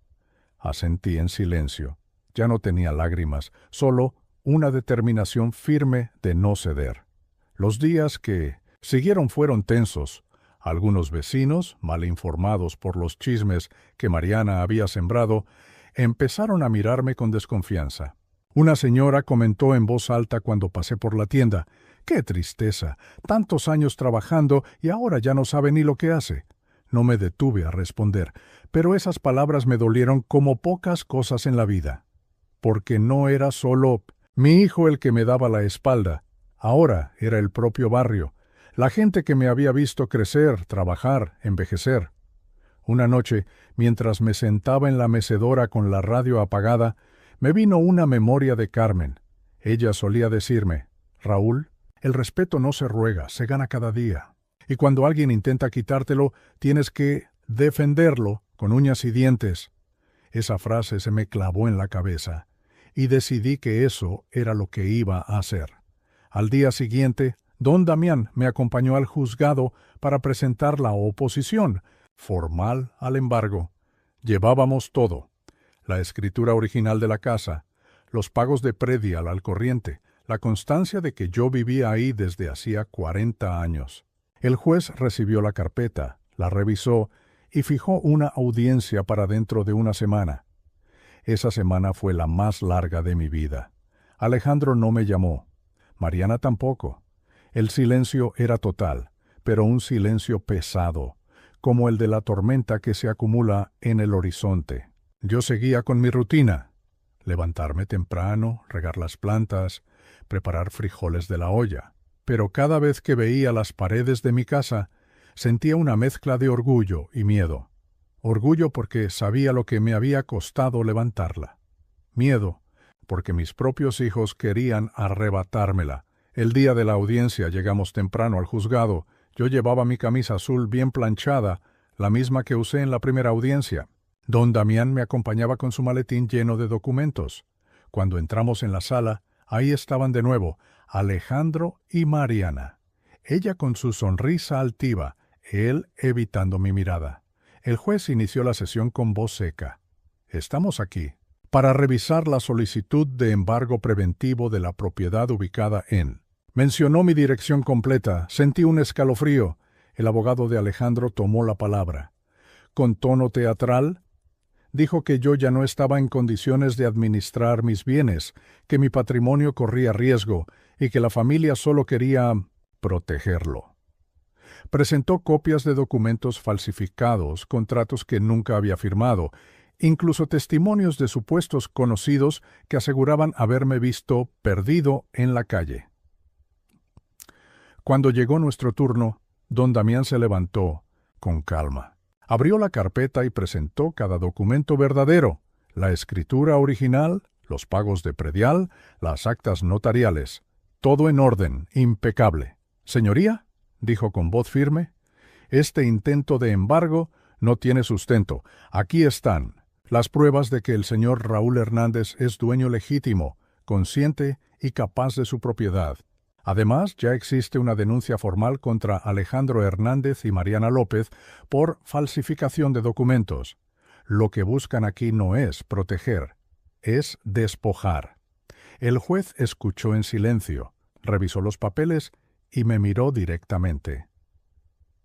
Speaker 1: Asentí en silencio. Ya no tenía lágrimas, solo una determinación firme de no ceder. Los días que siguieron fueron tensos. Algunos vecinos, mal informados por los chismes que Mariana había sembrado, empezaron a mirarme con desconfianza. Una señora comentó en voz alta cuando pasé por la tienda: «¡Qué tristeza! Tantos años trabajando y ahora ya no sabe ni lo que hace». No me detuve a responder, pero esas palabras me dolieron como pocas cosas en la vida. Porque no era solo mi hijo el que me daba la espalda. Ahora era el propio barrio, la gente que me había visto crecer, trabajar, envejecer. Una noche, mientras me sentaba en la mecedora con la radio apagada, me vino una memoria de Carmen. Ella solía decirme: «Raúl, el respeto no se ruega, se gana cada día. Y cuando alguien intenta quitártelo, tienes que defenderlo con uñas y dientes». Esa frase se me clavó en la cabeza, y decidí que eso era lo que iba a hacer. Al día siguiente, don Damián me acompañó al juzgado para presentar la oposición, formal al embargo. Llevábamos todo: la escritura original de la casa, los pagos de predial al corriente, la constancia de que yo vivía ahí desde hacía 40 años. El juez recibió la carpeta, la revisó y fijó una audiencia para dentro de una semana. Esa semana fue la más larga de mi vida. Alejandro no me llamó. Mariana tampoco. El silencio era total, pero un silencio pesado, como el de la tormenta que se acumula en el horizonte. Yo seguía con mi rutina: levantarme temprano, regar las plantas, preparar frijoles de la olla. Pero cada vez que veía las paredes de mi casa, sentía una mezcla de orgullo y miedo. Orgullo porque sabía lo que me había costado levantarla. Miedo porque mis propios hijos querían arrebatármela. El día de la audiencia llegamos temprano al juzgado. Yo llevaba mi camisa azul bien planchada, la misma que usé en la primera audiencia. Don Damián me acompañaba con su maletín lleno de documentos. Cuando entramos en la sala, ahí estaban de nuevo Alejandro y Mariana. Ella con su sonrisa altiva, él evitando mi mirada. El juez inició la sesión con voz seca. «Estamos aquí para revisar la solicitud de embargo preventivo de la propiedad ubicada en». Mencionó mi dirección completa. Sentí un escalofrío. El abogado de Alejandro tomó la palabra. Con tono teatral, dijo que yo ya no estaba en condiciones de administrar mis bienes, que mi patrimonio corría riesgo y que la familia solo quería protegerlo. Presentó copias de documentos falsificados, contratos que nunca había firmado, incluso testimonios de supuestos conocidos que aseguraban haberme visto perdido en la calle. Cuando llegó nuestro turno, don Damián se levantó con calma. Abrió la carpeta y presentó cada documento verdadero: la escritura original, los pagos de predial, las actas notariales. Todo en orden, impecable. «Señoría», dijo con voz firme, «este intento de embargo no tiene sustento. Aquí están las pruebas de que el señor Raúl Hernández es dueño legítimo, consciente y capaz de su propiedad. Además, ya existe una denuncia formal contra Alejandro Hernández y Mariana López por falsificación de documentos. Lo que buscan aquí no es proteger, es despojar». El juez escuchó en silencio, revisó los papeles y me miró directamente.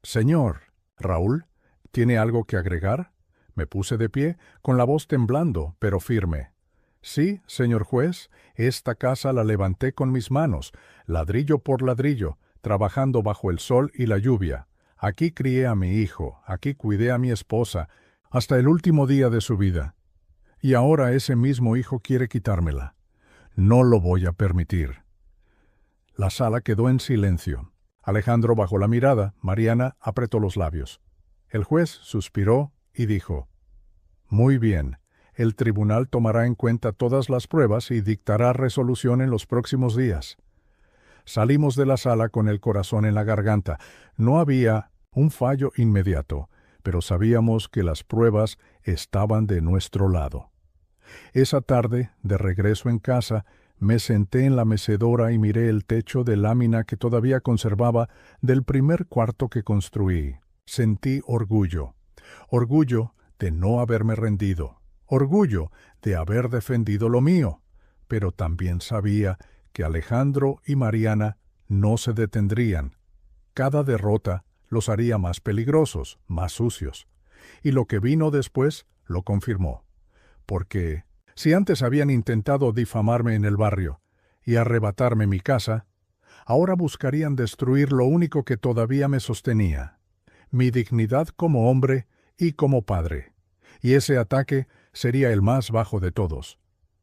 Speaker 1: «Señor Raúl, ¿tiene algo que agregar?». Me puse de pie, con la voz temblando, pero firme. Sí, señor juez, esta casa la levanté con mis manos, ladrillo por ladrillo, trabajando bajo el sol y la lluvia. Aquí crié a mi hijo, aquí cuidé a mi esposa, hasta el último día de su vida. Y ahora ese mismo hijo quiere quitármela. No lo voy a permitir. La sala quedó en silencio. Alejandro bajó la mirada, Mariana apretó los labios. El juez suspiró y dijo: Muy bien, el tribunal tomará en cuenta todas las pruebas y dictará resolución en los próximos días. Salimos de la sala con el corazón en la garganta. No había un fallo inmediato, pero sabíamos que las pruebas estaban de nuestro lado. Esa tarde, de regreso en casa, me senté en la mecedora y miré el techo de lámina que todavía conservaba del primer cuarto que construí. Sentí orgullo. Orgullo de no haberme rendido. Orgullo de haber defendido lo mío. Pero también sabía que Alejandro y Mariana no se detendrían. Cada derrota los haría más peligrosos, más sucios. Y lo que vino después lo confirmó. Porque si antes habían intentado difamarme en el barrio y arrebatarme mi casa, ahora buscarían destruir lo único que todavía me sostenía, mi dignidad como hombre y como padre. Y ese ataque sería el más bajo de todos.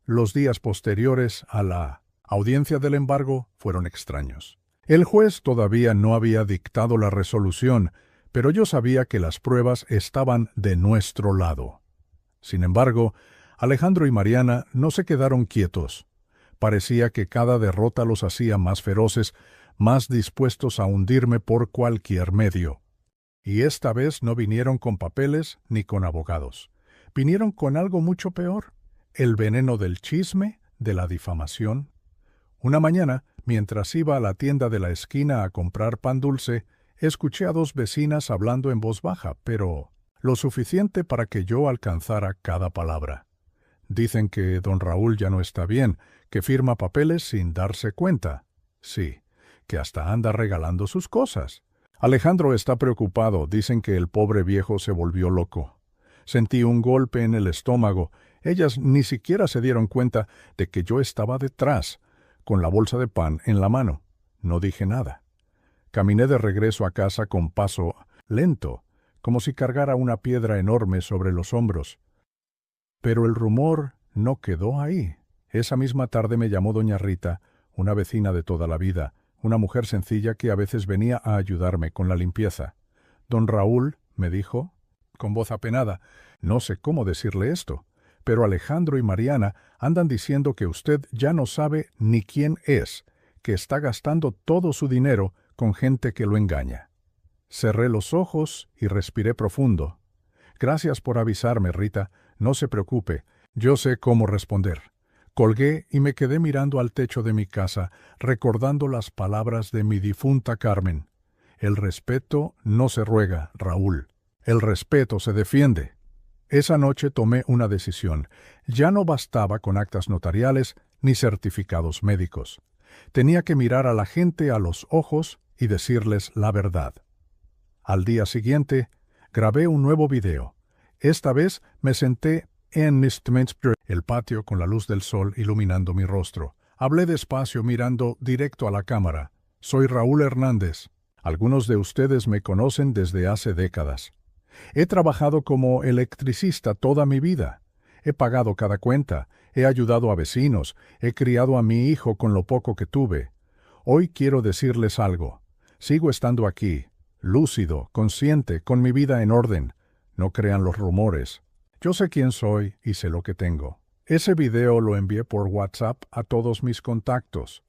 Speaker 1: Los días posteriores a la audiencia del embargo fueron extraños. El juez todavía no había dictado la resolución, pero yo sabía que las pruebas estaban de nuestro lado. Sin embargo, Alejandro y Mariana no se quedaron quietos. Parecía que cada derrota los hacía más feroces, más dispuestos a hundirme por cualquier medio. Y esta vez no vinieron con papeles ni con abogados. Vinieron con algo mucho peor: el veneno del chisme, de la difamación. Una mañana, mientras iba a la tienda de la esquina a comprar pan dulce, escuché a dos vecinas hablando en voz baja, pero lo suficiente para que yo alcanzara cada palabra. Dicen que don Raúl ya no está bien, que firma papeles sin darse cuenta. Sí, que hasta anda regalando sus cosas. Alejandro está preocupado, dicen que el pobre viejo se volvió loco. Sentí un golpe en el estómago. Ellas ni siquiera se dieron cuenta de que yo estaba detrás, con la bolsa de pan en la mano. No dije nada. Caminé de regreso a casa con paso lento, como si cargara una piedra enorme sobre los hombros. Pero el rumor no quedó ahí. Esa misma tarde me llamó doña Rita, una vecina de toda la vida, una mujer sencilla que a veces venía a ayudarme con la limpieza. Don Raúl, me dijo, con voz apenada, no sé cómo decirle esto, pero Alejandro y Mariana andan diciendo que usted ya no sabe ni quién es, que está gastando todo su dinero con gente que lo engaña. Cerré los ojos y respiré profundo. Gracias por avisarme, Rita. No se preocupe, yo sé cómo responder. Colgué y me quedé mirando al techo de mi casa, recordando las palabras de mi difunta Carmen. El respeto no se ruega, Raúl. El respeto se defiende. Esa noche tomé una decisión. Ya no bastaba con actas notariales ni certificados médicos. Tenía que mirar a la gente a los ojos y decirles la verdad. Al día siguiente, grabé un nuevo video. Esta vez me senté en el patio con la luz del sol iluminando mi rostro. Hablé despacio mirando directo a la cámara. Soy Raúl Hernández. Algunos de ustedes me conocen desde hace décadas. He trabajado como electricista toda mi vida. He pagado cada cuenta, he ayudado a vecinos, he criado a mi hijo con lo poco que tuve. Hoy quiero decirles algo. Sigo estando aquí, lúcido, consciente, con mi vida en orden. No crean los rumores. Yo sé quién soy y sé lo que tengo. Ese video lo envié por WhatsApp a todos mis contactos.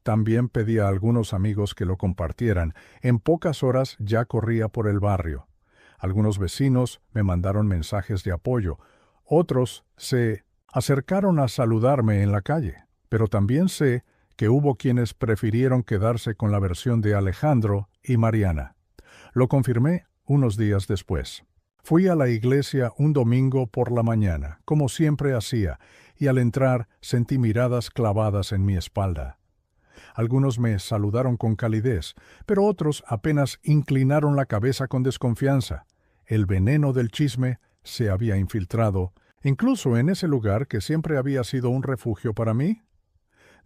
Speaker 1: También pedí a algunos amigos que lo compartieran. En pocas horas ya corría por el barrio. Algunos vecinos me mandaron mensajes de apoyo. Otros se acercaron a saludarme en la calle. Pero también sé que hubo quienes prefirieron quedarse con la versión de Alejandro y Mariana. Lo confirmé unos días después. Fui a la iglesia un domingo por la mañana, como siempre hacía, y al entrar sentí miradas clavadas en mi espalda. Algunos me saludaron con calidez, pero otros apenas inclinaron la cabeza con desconfianza. El veneno del chisme se había infiltrado incluso en ese lugar que siempre había sido un refugio para mí.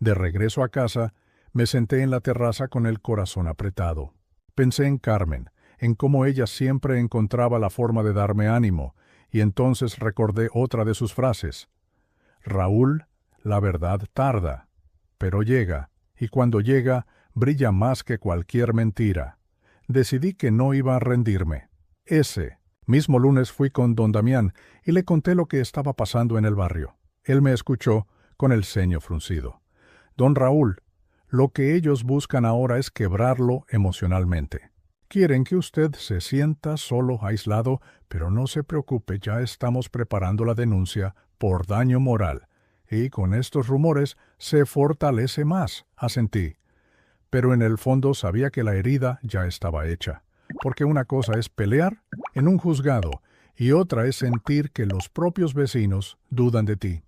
Speaker 1: De regreso a casa, me senté en la terraza con el corazón apretado. Pensé en Carmen, en cómo ella siempre encontraba la forma de darme ánimo, y entonces recordé otra de sus frases. Raúl, la verdad tarda, pero llega, y cuando llega, brilla más que cualquier mentira. Decidí que no iba a rendirme. Ese mismo lunes fui con don Damián y le conté lo que estaba pasando en el barrio. Él me escuchó con el ceño fruncido. Don Raúl, lo que ellos buscan ahora es quebrarlo emocionalmente. Quieren que usted se sienta solo, aislado, pero no se preocupe, ya estamos preparando la denuncia por daño moral. Y con estos rumores se fortalece más, asentí. Pero en el fondo sabía que la herida ya estaba hecha, porque una cosa es pelear en un juzgado y otra es sentir que los propios vecinos dudan de ti.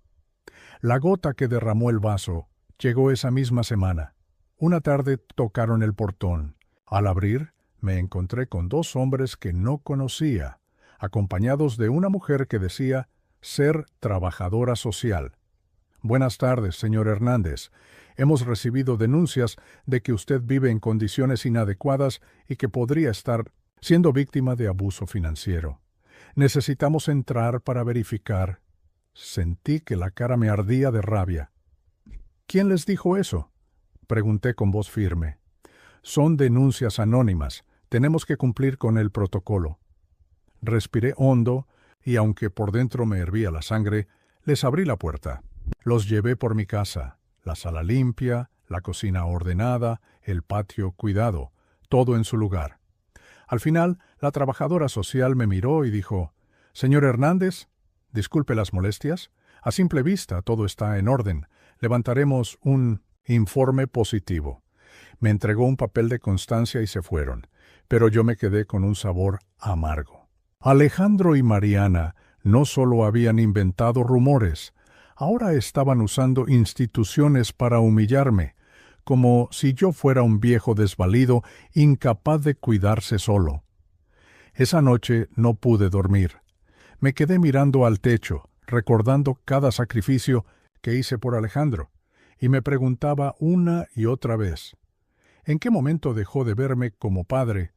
Speaker 1: La gota que derramó el vaso llegó esa misma semana. Una tarde tocaron el portón. Al abrir, me encontré con dos hombres que no conocía, acompañados de una mujer que decía ser trabajadora social. Buenas tardes, señor Hernández. Hemos recibido denuncias de que usted vive en condiciones inadecuadas y que podría estar siendo víctima de abuso financiero. Necesitamos entrar para verificar. Sentí que la cara me ardía de rabia. ¿Quién les dijo eso?, pregunté con voz firme. Son denuncias anónimas. Tenemos que cumplir con el protocolo. Respiré hondo y, aunque por dentro me hervía la sangre, les abrí la puerta. Los llevé por mi casa, la sala limpia, la cocina ordenada, el patio cuidado, todo en su lugar. Al final, la trabajadora social me miró y dijo, «Señor Hernández, disculpe las molestias. A simple vista todo está en orden. Levantaremos un informe positivo». Me entregó un papel de constancia y se fueron, pero yo me quedé con un sabor amargo. Alejandro y Mariana no solo habían inventado rumores, ahora estaban usando instituciones para humillarme, como si yo fuera un viejo desvalido, incapaz de cuidarse solo. Esa noche no pude dormir. Me quedé mirando al techo, recordando cada sacrificio que hice por Alejandro, y me preguntaba una y otra vez, ¿en qué momento dejó de verme como padre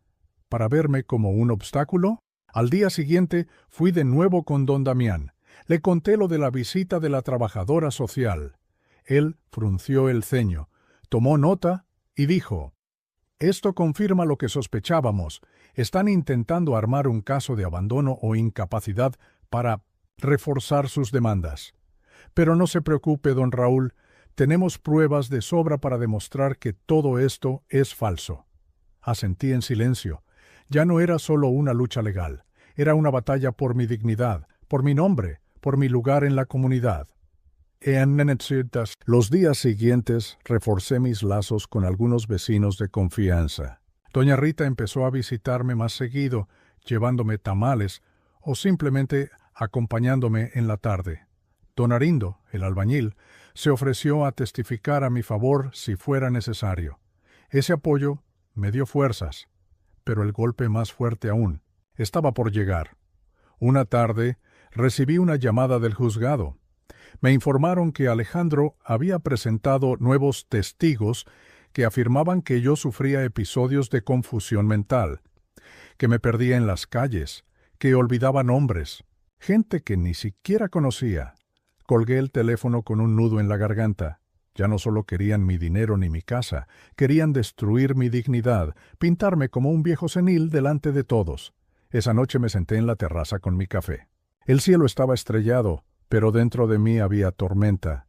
Speaker 1: para verme como un obstáculo? Al día siguiente fui de nuevo con don Damián. Le conté lo de la visita de la trabajadora social. Él frunció el ceño, tomó nota y dijo, «Esto confirma lo que sospechábamos. Están intentando armar un caso de abandono o incapacidad para reforzar sus demandas. Pero no se preocupe, don Raúl, tenemos pruebas de sobra para demostrar que todo esto es falso». Asentí en silencio. Ya no era solo una lucha legal, era una batalla por mi dignidad, por mi nombre, por mi lugar en la comunidad. Los días siguientes reforcé mis lazos con algunos vecinos de confianza. Doña Rita empezó a visitarme más seguido, llevándome tamales o simplemente acompañándome en la tarde. Don Arindo, el albañil, se ofreció a testificar a mi favor si fuera necesario. Ese apoyo me dio fuerzas, pero el golpe más fuerte aún estaba por llegar. Una tarde recibí una llamada del juzgado. Me informaron que Alejandro había presentado nuevos testigos que afirmaban que yo sufría episodios de confusión mental, que me perdía en las calles, que olvidaba nombres, gente que ni siquiera conocía. Colgué el teléfono con un nudo en la garganta. Ya no solo querían mi dinero ni mi casa, querían destruir mi dignidad, pintarme como un viejo senil delante de todos. Esa noche me senté en la terraza con mi café. El cielo estaba estrellado, pero dentro de mí había tormenta.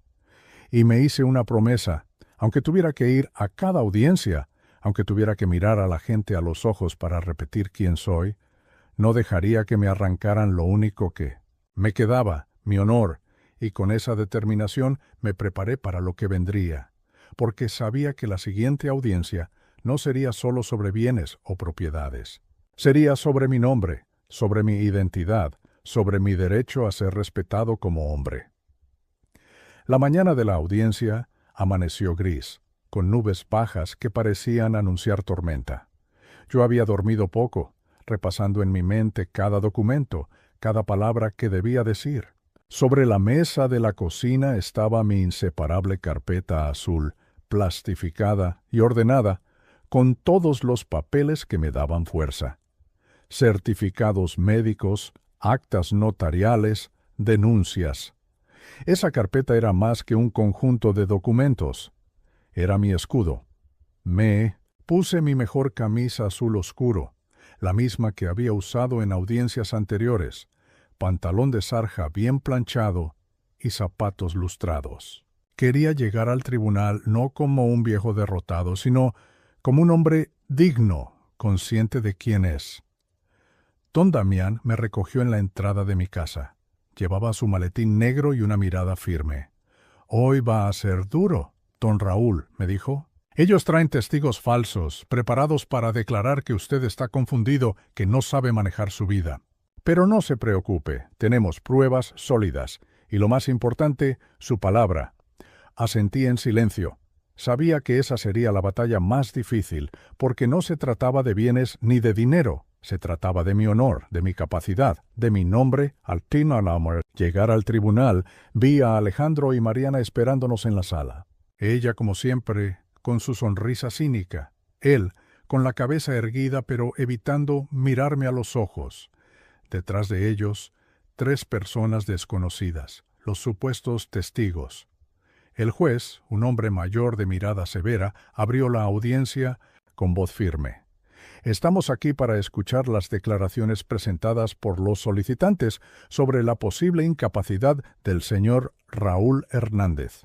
Speaker 1: Y me hice una promesa, aunque tuviera que ir a cada audiencia, aunque tuviera que mirar a la gente a los ojos para repetir quién soy, no dejaría que me arrancaran lo único que me quedaba, mi honor, y con esa determinación me preparé para lo que vendría, porque sabía que la siguiente audiencia no sería solo sobre bienes o propiedades. Sería sobre mi nombre, sobre mi identidad, sobre mi derecho a ser respetado como hombre. La mañana de la audiencia amaneció gris, con nubes bajas que parecían anunciar tormenta. Yo había dormido poco, repasando en mi mente cada documento, cada palabra que debía decir. Sobre la mesa de la cocina estaba mi inseparable carpeta azul, plastificada y ordenada, con todos los papeles que me daban fuerza. Certificados médicos, actas notariales, denuncias. Esa carpeta era más que un conjunto de documentos. Era mi escudo. Puse mi mejor camisa azul oscuro, la misma que había usado en audiencias anteriores, pantalón de sarja bien planchado y zapatos lustrados. Quería llegar al tribunal no como un viejo derrotado, sino como un hombre digno, consciente de quién es. Don Damián me recogió en la entrada de mi casa. Llevaba su maletín negro y una mirada firme. «Hoy va a ser duro, don Raúl», me dijo. «Ellos traen testigos falsos, preparados para declarar que usted está confundido, que no sabe manejar su vida. Pero no se preocupe, tenemos pruebas sólidas, y lo más importante, su palabra». Asentí en silencio. Sabía que esa sería la batalla más difícil, porque no se trataba de bienes ni de dinero. Se trataba de mi honor, de mi capacidad, de mi nombre, Altinalamer. Llegar al tribunal, vi a Alejandro y Mariana esperándonos en la sala. Ella, como siempre, con su sonrisa cínica. Él, con la cabeza erguida pero evitando mirarme a los ojos. Detrás de ellos, 3 personas desconocidas, los supuestos testigos. El juez, un hombre mayor de mirada severa, abrió la audiencia con voz firme. «Estamos aquí para escuchar las declaraciones presentadas por los solicitantes sobre la posible incapacidad del señor Raúl Hernández».